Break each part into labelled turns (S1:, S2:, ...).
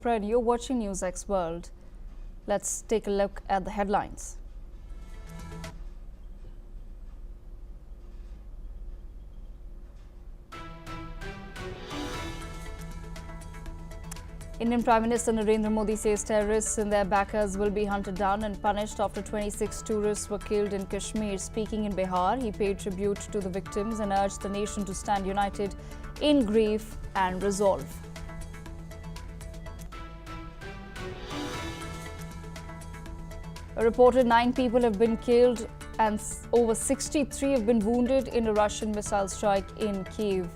S1: And you're watching NewsX World. Let's take a look at the headlines. Indian Prime Minister Narendra Modi says terrorists and their backers will be hunted down and punished after 26 tourists were killed in Kashmir. Speaking in Bihar, he paid tribute to the victims and urged the nation to stand united in grief and resolve. A reported 9 people have been killed and over 63 have been wounded in a Russian missile strike in Kyiv.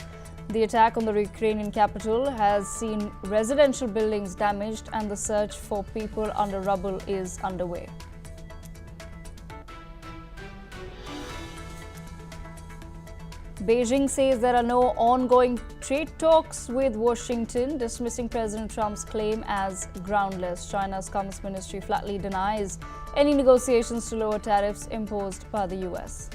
S1: The attack on the Ukrainian capital has seen residential buildings damaged and the search for people under rubble is underway. Beijing says there are no ongoing trade talks with Washington, dismissing President Trump's claim as groundless. China's Commerce Ministry flatly denies any negotiations to lower tariffs imposed by the US.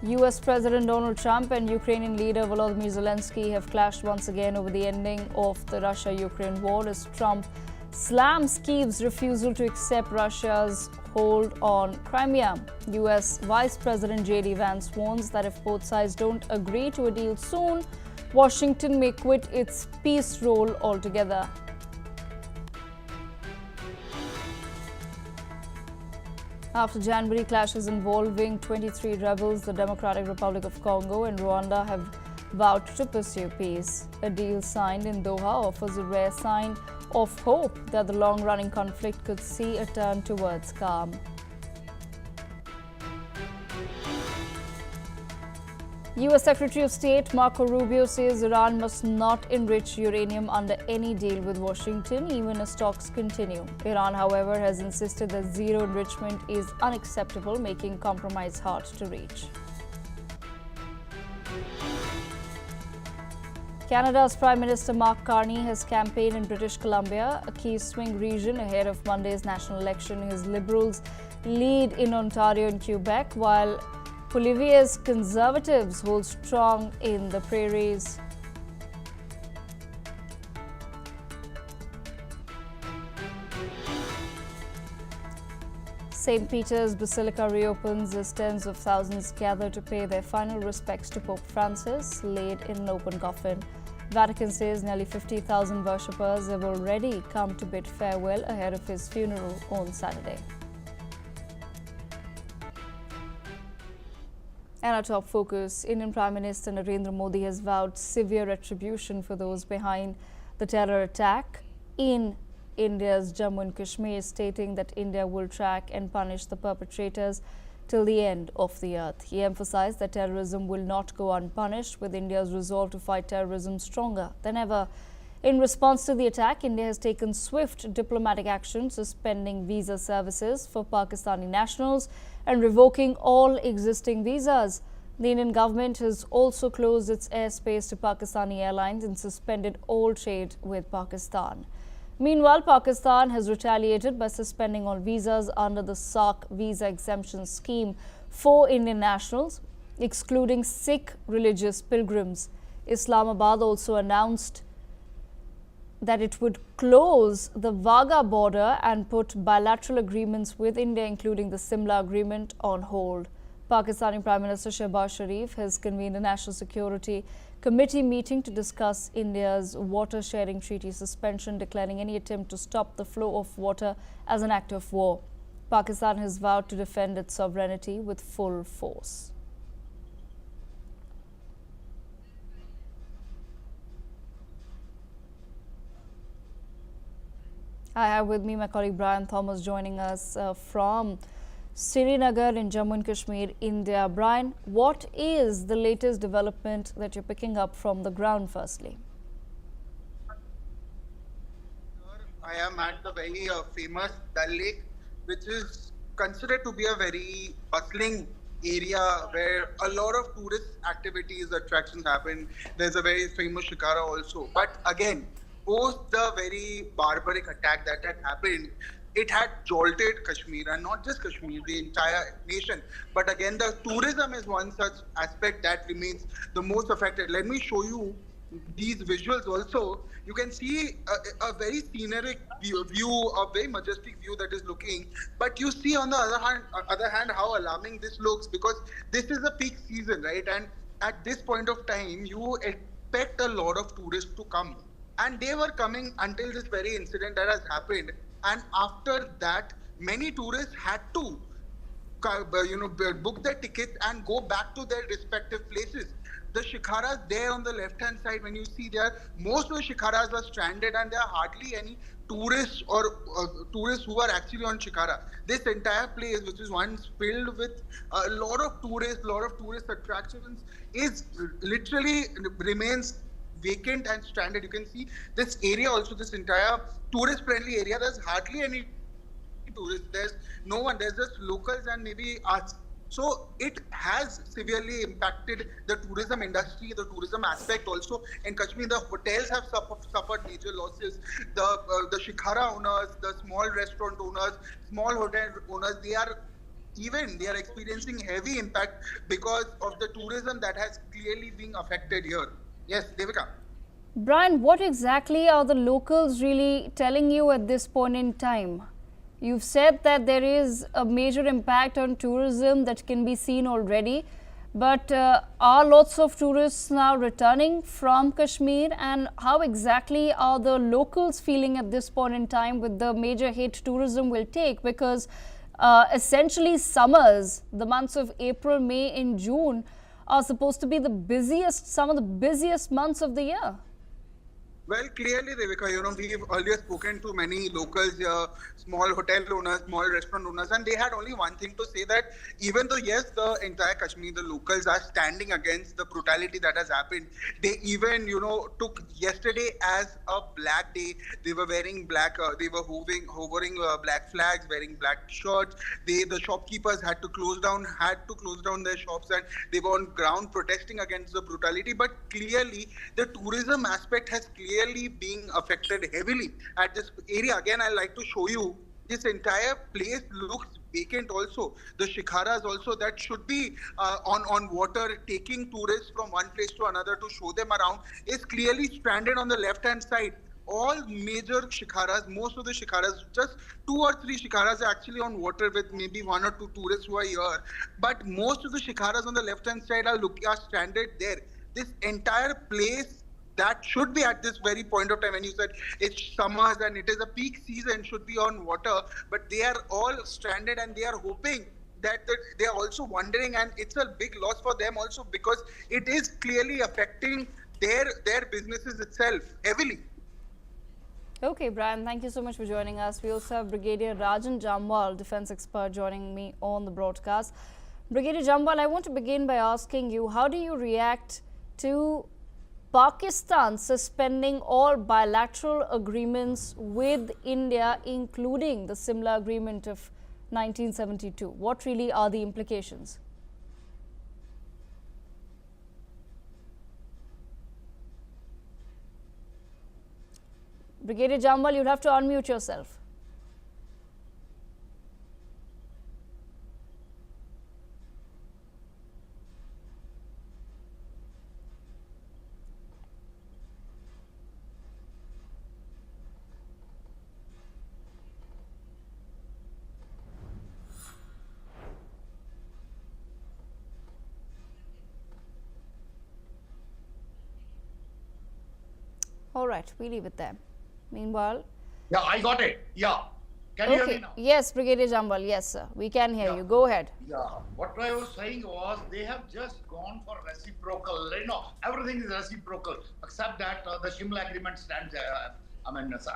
S1: US President Donald Trump and Ukrainian leader Volodymyr Zelensky have clashed once again over the ending of the Russia-Ukraine war as Trump slams Kyiv's refusal to accept Russia's hold on Crimea. US Vice President J.D. Vance warns that if both sides don't agree to a deal soon, Washington may quit its peace role altogether. After January clashes involving 23 rebels, the Democratic Republic of Congo and Rwanda have vowed to pursue peace. A deal signed in Doha offers a rare sign of hope that the long-running conflict could see a turn towards calm. US Secretary of State Marco Rubio says Iran must not enrich uranium under any deal with Washington, even as talks continue. Iran, however, has insisted that zero enrichment is unacceptable, making compromise hard to reach. Canada's Prime Minister Mark Carney has campaigned in British Columbia, a key swing region ahead of Monday's national election. His Liberals lead in Ontario and Quebec, while Poilievre's Conservatives hold strong in the prairies. St. Peter's Basilica reopens as tens of thousands gather to pay their final respects to Pope Francis, laid in an open coffin. Vatican says nearly 50,000 worshippers have already come to bid farewell ahead of his funeral on Saturday. And our top focus, Indian Prime Minister Narendra Modi has vowed severe retribution for those behind the terror attack in India's Jammu and Kashmir, stating that India will track and punish the perpetrators till the end of the earth. He emphasized that terrorism will not go unpunished, with India's resolve to fight terrorism stronger than ever. In response to the attack, India has taken swift diplomatic action, suspending visa services for Pakistani nationals and revoking all existing visas. The Indian government has also closed its airspace to Pakistani airlines and suspended all trade with Pakistan. Meanwhile, Pakistan has retaliated by suspending all visas under the SARC visa exemption scheme for Indian nationals, excluding Sikh religious pilgrims. Islamabad also announced that it would close the Wagah border and put bilateral agreements with India, including the Simla agreement, on hold. Pakistani Prime Minister Shehbaz Sharif has convened a National Security Committee meeting to discuss India's water sharing treaty suspension, declaring any attempt to stop the flow of water as an act of war. Pakistan has vowed to defend its sovereignty with full force. I have with me my colleague Brian Thomas joining us from Srinagar in Jammu and Kashmir, India. Brian, what is the latest development that you're picking up from the ground firstly?
S2: I am at the very famous Dal Lake, which is considered to be a very bustling area where a lot of tourist activities, attractions happen. There's a very famous shikara also. But again, post the very barbaric attack that had happened, it had jolted Kashmir, and not just Kashmir, the entire nation. But again, the tourism is one such aspect that remains the most affected. Let me show you these visuals also, you can see a very scenic view, a very majestic view that is looking. But you see on the other hand, how alarming this looks, because this is a peak season, right? And at this point of time, you expect a lot of tourists to come, and they were coming until this very incident that has happened. And after that, many tourists had to book their tickets and go back to their respective places. The shikharas there on the left hand side, when you see there, most of the shikharas are stranded, and there are hardly any tourists or tourists who are actually on shikara. This entire place, which is once filled with a lot of tourist attractions, is literally remains vacant and stranded. You can see this area also, this entire tourist friendly area, there's hardly any tourists. There's no one. There's just locals and maybe us. So it has severely impacted the tourism industry, the tourism aspect also. In Kashmir, the hotels have suffered major losses. The shikhara owners, the small restaurant owners, small hotel owners, they are experiencing heavy impact because of the tourism that has clearly been affected here. Yes, Devika.
S1: Brian, what exactly are the locals really telling you at this point in time? You've said that there is a major impact on tourism that can be seen already, but are lots of tourists now returning from Kashmir, and how exactly are the locals feeling at this point in time with the major hit tourism will take? Because essentially summers, the months of April, May and June are supposed to be some of the busiest months of the year.
S2: Well, clearly, Devika, we've earlier spoken to many locals here, small hotel owners, small restaurant owners, and they had only one thing to say, that even though, yes, the entire Kashmir, the locals are standing against the brutality that has happened, they even, took yesterday as a black day. They were wearing black, they were hovering black flags, wearing black shirts. The shopkeepers had to close down their shops, and they were on ground protesting against the brutality. But clearly, the tourism aspect has clearly being affected heavily at this area. Again, I like to show you, this entire place looks vacant also. The shikharas also that should be on water, taking tourists from one place to another to show them around, is clearly stranded on the left hand side. All major shikharas, most of the shikharas, just 2 or 3 shikharas are actually on water with maybe 1 or 2 tourists who are here. But most of the shikharas on the left hand side are stranded there. This entire place that should be at this very point of time, when you said it's summers and it is a peak season, should be on water, but they are all stranded, and they are hoping that they are also wondering, and it's a big loss for them also, because it is clearly affecting their businesses itself heavily.
S1: Okay, Brian, thank you so much for joining us. We also have Brigadier Rajan Jamwal, defense expert, joining me on the broadcast. Brigadier Jamwal, I want to begin by asking you, how do you react to Pakistan suspending all bilateral agreements with India, including the Simla Agreement of 1972? What really are the implications? Brigadier Jamwal, you'll have to unmute yourself. All right, we leave it there. Meanwhile,
S3: yeah, I got it. Yeah. Can you hear me now?
S1: Yes, Brigadier Jamwal. Yes, sir. We can hear you. Go ahead.
S3: Yeah. What I was saying was, they have just gone for reciprocal. Everything is reciprocal, except that the Shimla agreement stands,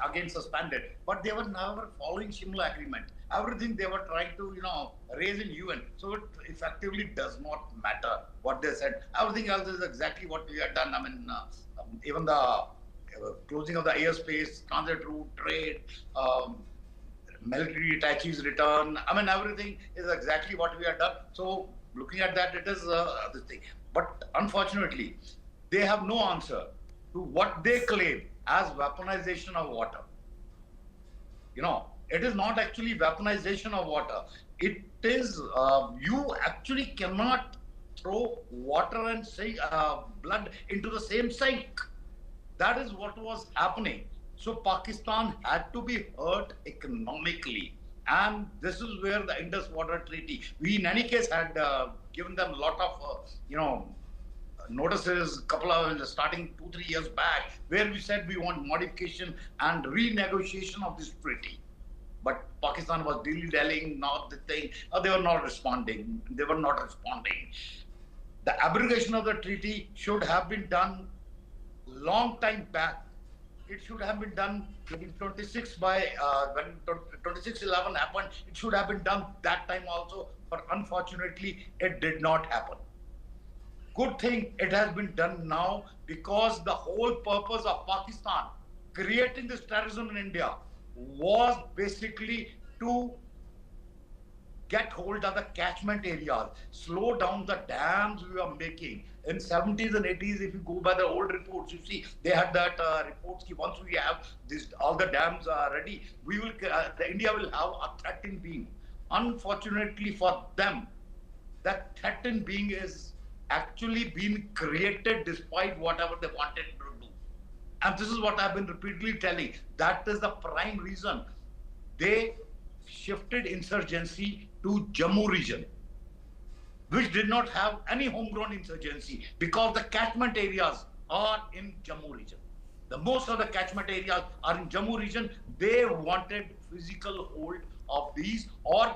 S3: again suspended. But they were never following Shimla agreement. Everything they were trying to, raise in UN. So it effectively does not matter what they said. Everything else is exactly what we had done. Even the closing of the airspace, transit route, trade, military attaches return. Everything is exactly what we have done. So looking at that, it is this thing. But unfortunately, they have no answer to what they claim as weaponization of water. It is not actually weaponization of water. It is, you actually cannot throw water and blood into the same sink. That is what was happening. So Pakistan had to be hurt economically. And this is where the Indus Water Treaty, we in any case had given them a lot of, notices, couple of starting 2-3 years back, where we said we want modification and renegotiation of this treaty. But Pakistan was dilly-dallying, not the thing. They were not responding. They were not responding. The abrogation of the treaty should have been done long time back. It should have been done in 26 by when 26/11 happened. It should have been done that time also, but unfortunately, it did not happen. Good thing it has been done now, because the whole purpose of Pakistan creating this terrorism in India was basically to get hold of the catchment areas, slow down the dams we were making. In 70s and 80s, if you go by the old reports, you see they had that reports. Once we have this, all the dams are ready, we will, India will have a threatened being. Unfortunately for them, that threatened being is actually being created despite whatever they wanted to do. And this is what I've been repeatedly telling. That is the prime reason they shifted insurgency to Jammu region, which did not have any homegrown insurgency, because the catchment areas are in Jammu region. The most of the catchment areas are in Jammu region. They wanted physical hold of these, or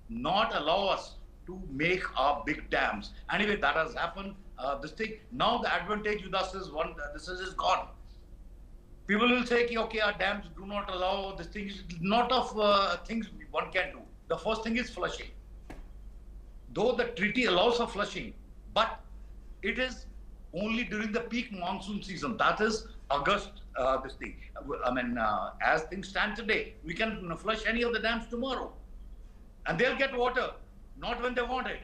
S3: not allow us to make our big dams. Anyway, that has happened. This thing now, the advantage with us is this is gone. People will say, okay, our dams do not allow this thing. Not of things one can do. The first thing is flushing. Though the treaty allows for flushing, but it is only during the peak monsoon season. That is August, this thing. I mean, as things stand today, we can flush any of the dams tomorrow. And they'll get water, not when they want it.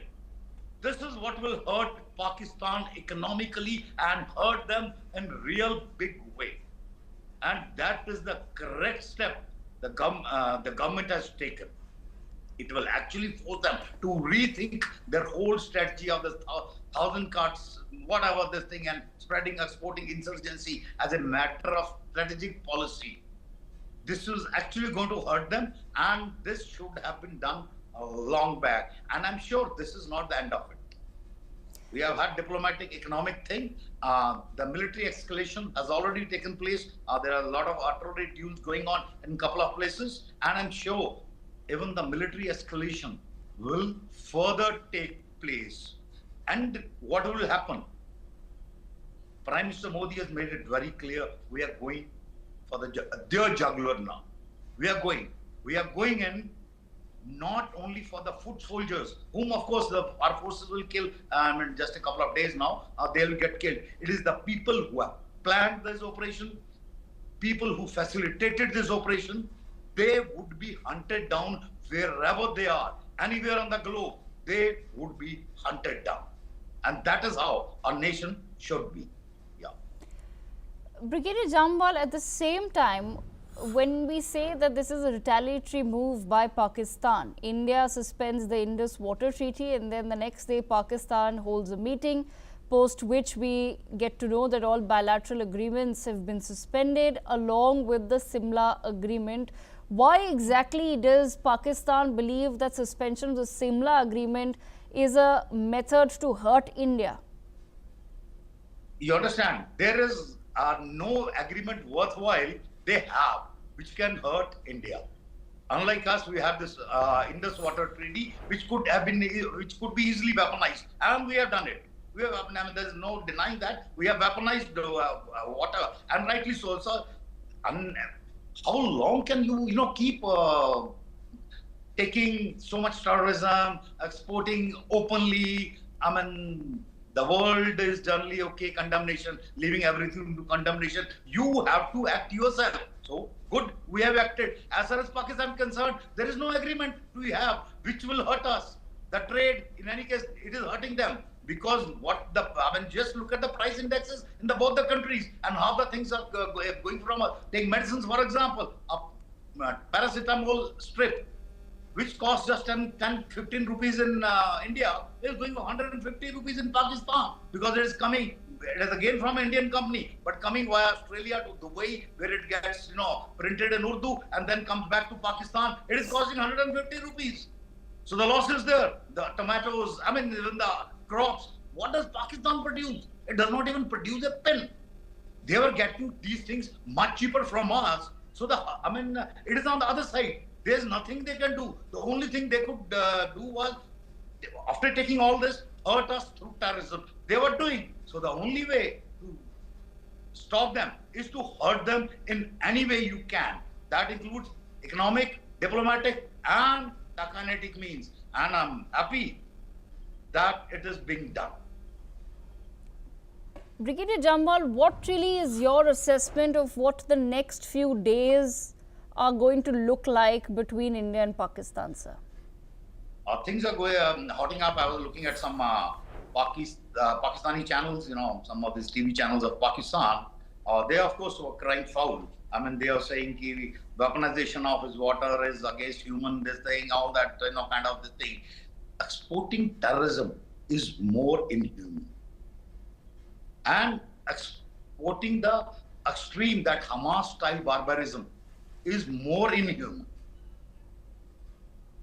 S3: This is what will hurt Pakistan economically and hurt them in real big way. And that is the correct step the government has taken. It will actually force them to rethink their whole strategy of the 1,000 carts, whatever this thing, and spreading, exporting insurgency as a matter of strategic policy. This is actually going to hurt them, and this should have been done a long back. And I'm sure this is not the end of it. We have had diplomatic, economic thing. The military escalation has already taken place. There are a lot of artillery duels going on in a couple of places. And I'm sure even the military escalation will further take place. And what will happen? Prime Minister Modi has made it very clear, we are going for their jugular now. We are going in not only for the foot soldiers, whom of course our forces will kill in just a couple of days now, they will get killed. It is the people who have planned this operation, people who facilitated this operation. They would be hunted down wherever they are, anywhere on the globe, they would be hunted down. And that is how our nation should be. Yeah.
S1: Brigadier Jambal, at the same time, when we say that this is a retaliatory move by Pakistan, India suspends the Indus Water Treaty, and then the next day Pakistan holds a meeting, post which we get to know that all bilateral agreements have been suspended along with the Simla agreement. Why exactly does Pakistan believe that suspension of the Simla agreement is a method to hurt India?
S3: You understand, there is no agreement worthwhile they have which can hurt India. Unlike us, we have this Indus Water Treaty, which could be easily weaponized, and we have done it. We have, I mean, there is no denying that we have weaponized water, and rightly so. So, how long can you keep taking so much terrorism, exporting openly? I mean, the world is generally okay, condemnation, leaving everything to condemnation. You have to act yourself. So, good, we have acted. As far as Pakistan is concerned, there is no agreement we have which will hurt us. The trade, in any case, it is hurting them. Because just look at the price indexes in both the countries and how the things are going from. Take medicines, for example, a paracetamol strip, which costs just 10-15 rupees in India, is going for 150 rupees in Pakistan, because it is coming it is again from an Indian company, but coming via Australia to Dubai, where it gets, printed in Urdu and then comes back to Pakistan, it is costing 150 rupees. So the loss is there. The tomatoes, even the crops. What does Pakistan produce? It does not even produce a pen. They were getting these things much cheaper from us. So it is on the other side. There's nothing they can do. The only thing they could do was, after taking all this, hurt us through terrorism. They were doing. So the only way to stop them is to hurt them in any way you can. That includes economic, diplomatic, and the kinetic means. And I'm happy that it is being done.
S1: Brigadier Jambal, what really is your assessment of what the next few days are going to look like between India and Pakistan, sir?
S3: Things are going hotting up. I was looking at some Pakistani channels, some of these TV channels of Pakistan. They, of course, were crying foul. They are saying the weaponization of his water is against human, this thing, all that, kind of this thing. Exporting terrorism is more inhuman. And exporting the extreme, that Hamas-style barbarism, is more inhuman.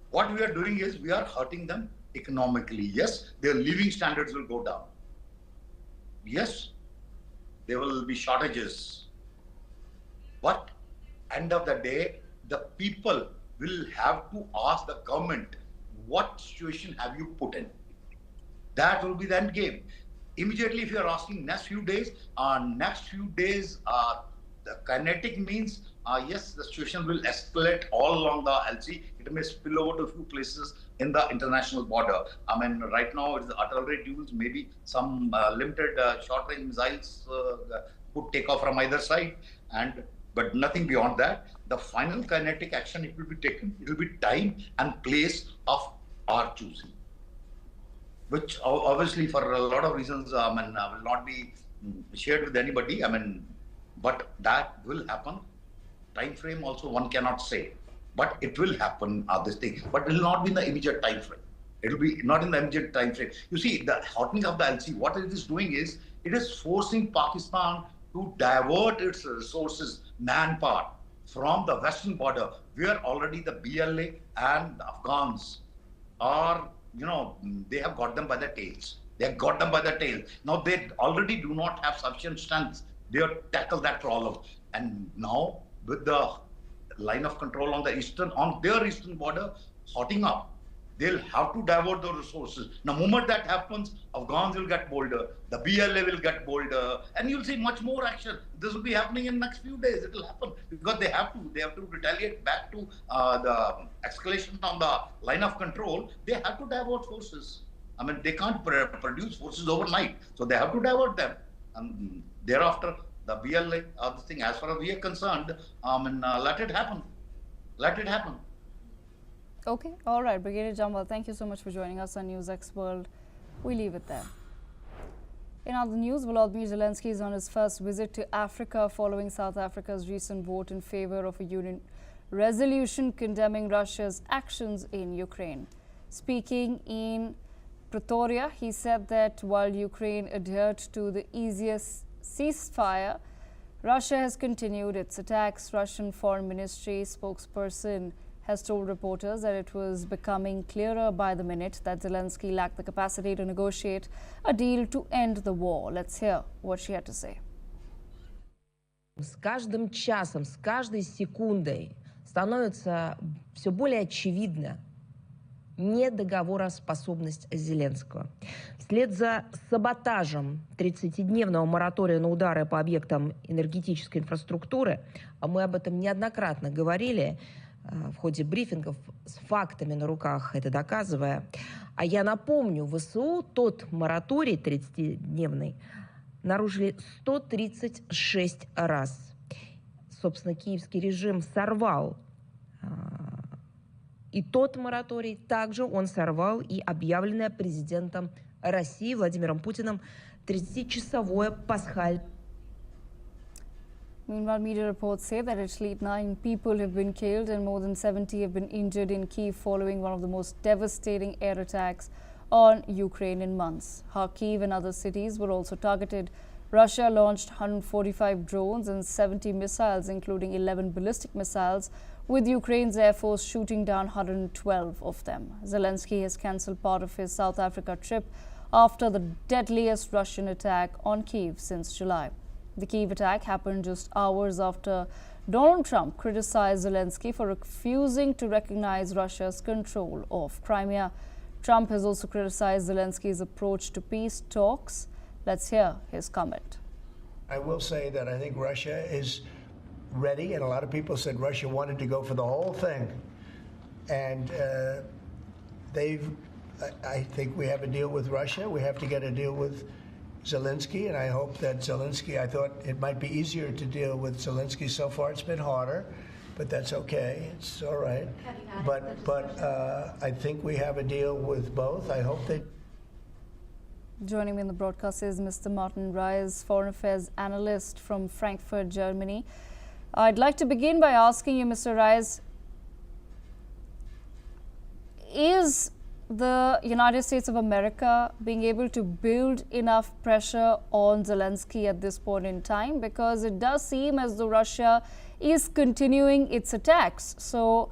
S3: What we are doing is we are hurting them economically. Yes, their living standards will go down. Yes, there will be shortages. But end of the day, the people will have to ask the government, what situation have you put in? That will be the end game. Immediately, if you are asking next few days, the kinetic means, yes, the situation will escalate all along the LC. It may spill over to a few places in the international border. Right now, it's the artillery duels, maybe some limited short-range missiles could take off from either side, but nothing beyond that. The final kinetic action, it will be taken. It will be time and place of our choosing, which obviously for a lot of reasons will not be shared with anybody. But that will happen. Time frame also one cannot say, but it will happen, this thing. But it will not be in the immediate time frame. It will be not in the immediate time frame. You see, the hottening of the LC, what it is doing is, it is forcing Pakistan to divert its resources, manpower, from the western border, where already the BLA and the Afghans are, they have got them by the tails. They have got them by the tail. Now they already do not have sufficient strength. They have tackled that problem. And now with the line of control on their eastern border hotting up, they'll have to divert the resources. Now, moment that happens, Afghans will get bolder, the BLA will get bolder, and you'll see much more action. This will be happening in the next few days. It will happen because they have to retaliate back to the escalation on the line of control. They have to divert forces. They can't produce forces overnight, so they have to divert them. And thereafter, the BLA, this thing, as far as we are concerned, let it happen. Let it happen.
S1: Okay, all right, Brigadier Jambal, thank you so much for joining us on NewsX World. We leave it there. In other news, Volodymyr Zelensky is on his first visit to Africa following South Africa's recent vote in favor of a UN resolution condemning Russia's actions in Ukraine. Speaking in Pretoria, he said that while Ukraine adhered to the easiest ceasefire, Russia has continued its attacks. Russian Foreign Ministry spokesperson has told reporters that it was becoming clearer by the minute that Zelensky lacked the capacity to negotiate a deal to end the war. Let's hear what she had to say.
S4: С каждым часом, с каждой секундой становится все более очевидно недоговороспособность Зеленского. Вслед за саботажем 30-дневного моратория на удары по объектам энергетической инфраструктуры, а мы об этом неоднократно говорили в ходе брифингов с фактами на руках, это доказывая. А я напомню, ВСУ тот мораторий 30-дневный нарушили 136 раз. Собственно, киевский режим сорвал и тот мораторий, также он сорвал и объявленное президентом России Владимиром Путиным 30-часовое пасхальное.
S1: Meanwhile, media reports say that at least 9 people have been killed and more than 70 have been injured in Kyiv following one of the most devastating air attacks on Ukraine in months. Kyiv and other cities were also targeted. Russia launched 145 drones and 70 missiles, including 11 ballistic missiles, with Ukraine's Air Force shooting down 112 of them. Zelensky has cancelled part of his South Africa trip after the deadliest Russian attack on Kyiv since July. The Kyiv attack happened just hours after Donald Trump criticized Zelensky for refusing to recognize Russia's control of Crimea. Trump has also criticized Zelensky's approach to peace talks. Let's hear his comment.
S5: I will say that I think Russia is ready, and a lot of people said Russia wanted to go for the whole thing. And I think we have a deal with Russia. We have to get a deal with Zelensky, and I hope that Zelensky, I thought it might be easier to deal with Zelensky. So far it's been harder, but that's okay. It's all right. But I think we have a deal with both. I hope they...
S1: Joining me in the broadcast is Mr. Martin Reis, Foreign Affairs Analyst from Frankfurt, Germany. I'd like to begin by asking you, Mr. Reis, is the United States of America being able to build enough pressure on Zelensky at this point in time? Because it does seem as though Russia is continuing its attacks. So,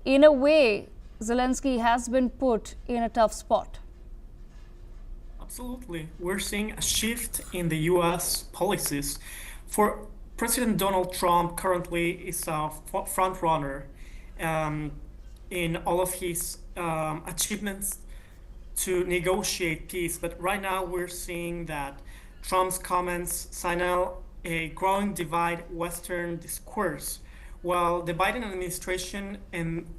S1: in a way, Zelensky has been put in a tough spot.
S6: Absolutely. We're seeing a shift in the U.S. policies. For President Donald Trump currently is a front runner in all of his achievements to negotiate peace. But right now we're seeing that Trump's comments signal a growing divide Western discourse. While the Biden administration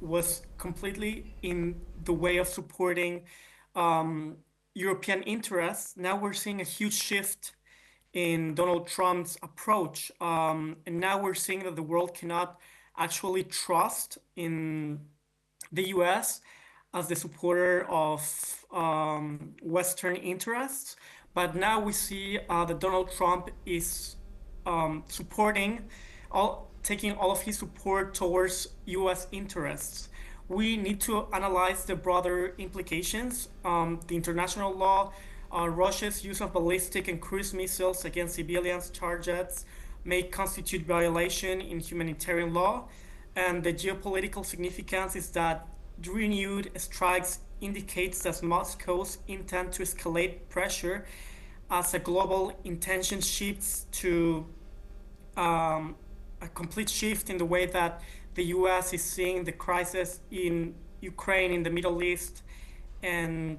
S6: was completely in the way of supporting European interests, now we're seeing a huge shift in Donald Trump's approach. And now we're seeing that the world cannot actually trust in the US as the supporter of Western interests. But now we see that Donald Trump is taking all of his support towards US interests. We need to analyze the broader implications. The international law, Russia's use of ballistic and cruise missiles against civilians targets may constitute violation in humanitarian law. And the geopolitical significance is that renewed strikes indicates that Moscow's intent to escalate pressure as a global intention shifts to a complete shift in the way that the US is seeing the crisis in Ukraine, in the Middle East, and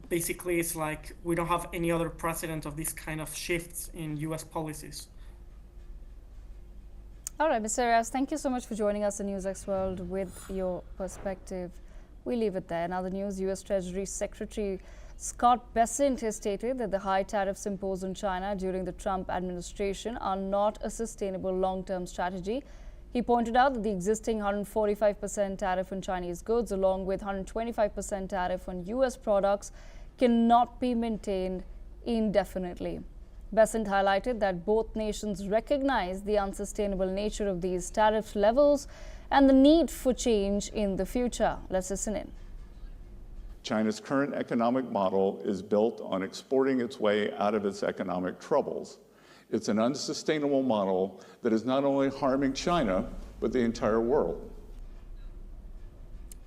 S6: basically it's like we don't have any other precedent of this kind of shifts in US policies.
S1: All right, Mr. Reis, thank you so much for joining us in NewsX World with your perspective. We leave it there. In other news, U.S. Treasury Secretary Scott Bessent has stated that the high tariffs imposed on China during the Trump administration are not a sustainable long-term strategy. He pointed out that the existing 145% tariff on Chinese goods, along with 125% tariff on U.S. products, cannot be maintained indefinitely. Bessent highlighted that both nations recognize the unsustainable nature of these tariff levels and the need for change in the future. Let's listen in.
S7: China's current economic model is built on exporting its way out of its economic troubles. It's an unsustainable model that is not only harming China, but the entire world.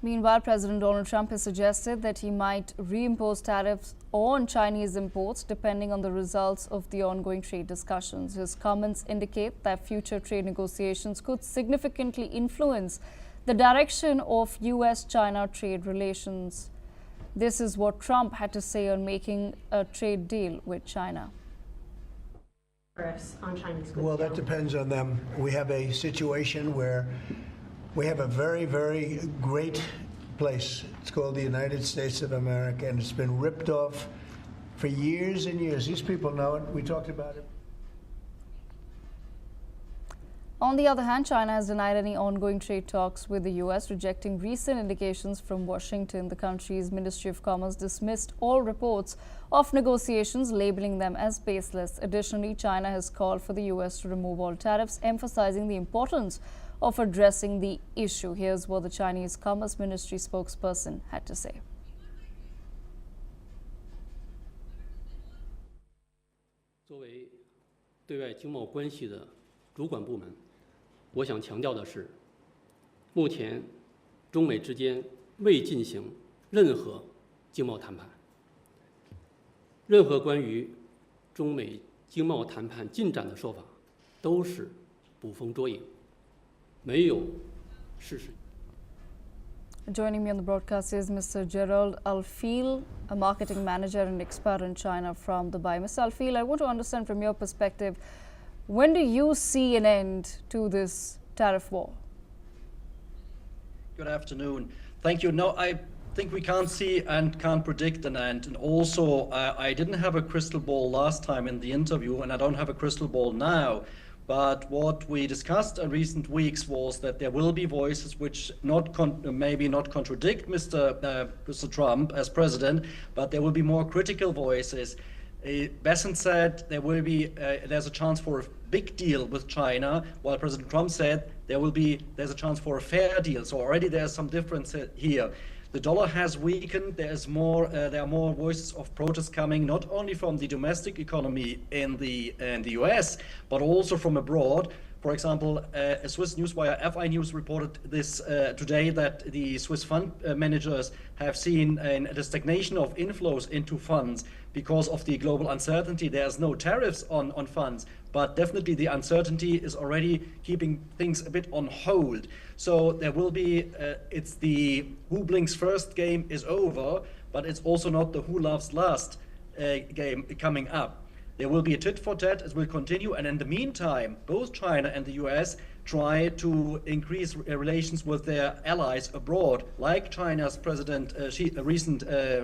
S1: Meanwhile, President Donald Trump has suggested that he might reimpose tariffs on Chinese imports depending on the results of the ongoing trade discussions. His comments indicate that future trade negotiations could significantly influence the direction of U.S.-China trade relations. This is what Trump had to say on making a trade deal with China.
S8: On Chinese goods.
S5: Well, that depends on them. We have a situation where we have a very, very great place. It's called the United States of America, and it's been ripped off for years and years. These people know it. We talked about it.
S1: On the other hand, China has denied any ongoing trade talks with the U.S., rejecting recent indications from Washington. The country's Ministry of Commerce dismissed all reports of negotiations, labeling them as baseless. Additionally, China has called for the U.S. to remove all tariffs, emphasizing the importance of addressing the issue. Here's what the Chinese Commerce Ministry spokesperson had to say.
S8: 作为对外经贸关系的主管部门，我想强调的是，目前中美之间未进行任何经贸谈判，任何关于中美经贸谈判进展的说法都是捕风捉影，没有事实。
S1: Joining me on the broadcast is Mr. Gerald Alfil, a marketing manager and expert in China from Dubai. Mr. Alfil, I want to understand from your perspective, when do you see an end to this tariff war?
S9: Good afternoon. Thank you. No, I think we can't see and can't predict an end. And also, I didn't have a crystal ball last time in the interview, and I don't have a crystal ball now. But what we discussed in recent weeks was that there will be voices which maybe not contradict Mr. Trump as president, but there will be more critical voices. Bessent said there's a chance for a big deal with China, while President Trump said there's a chance for a fair deal. So already there's some difference here. The dollar has weakened. There are more voices of protest coming, not only from the domestic economy in the US, but also from abroad. For example, a Swiss newswire, FI News, reported this today that the Swiss fund managers have seen the stagnation of inflows into funds because of the global uncertainty. There's no tariffs on funds, but definitely the uncertainty is already keeping things a bit on hold. So there will be, it's the who blinks first game is over, but it's also not the who laughs last game coming up. There will be a tit for tat, it will continue, and in the meantime, both China and the US try to increase relations with their allies abroad, like China's President recent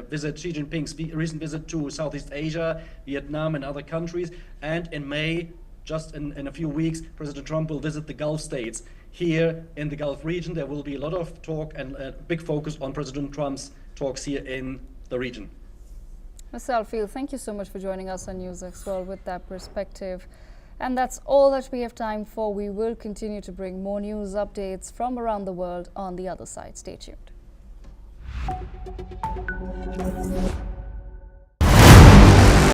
S9: visit, Xi Jinping's recent visit to Southeast Asia, Vietnam and other countries, and in May, just in a few weeks, President Trump will visit the Gulf states. Here in the Gulf region, there will be a lot of talk and a big focus on President Trump's talks here in the region.
S1: Mr. Alfil, thank you so much for joining us on NewsX World with that perspective. And that's all that we have time for. We will continue to bring more news updates from around the world on the other side. Stay tuned.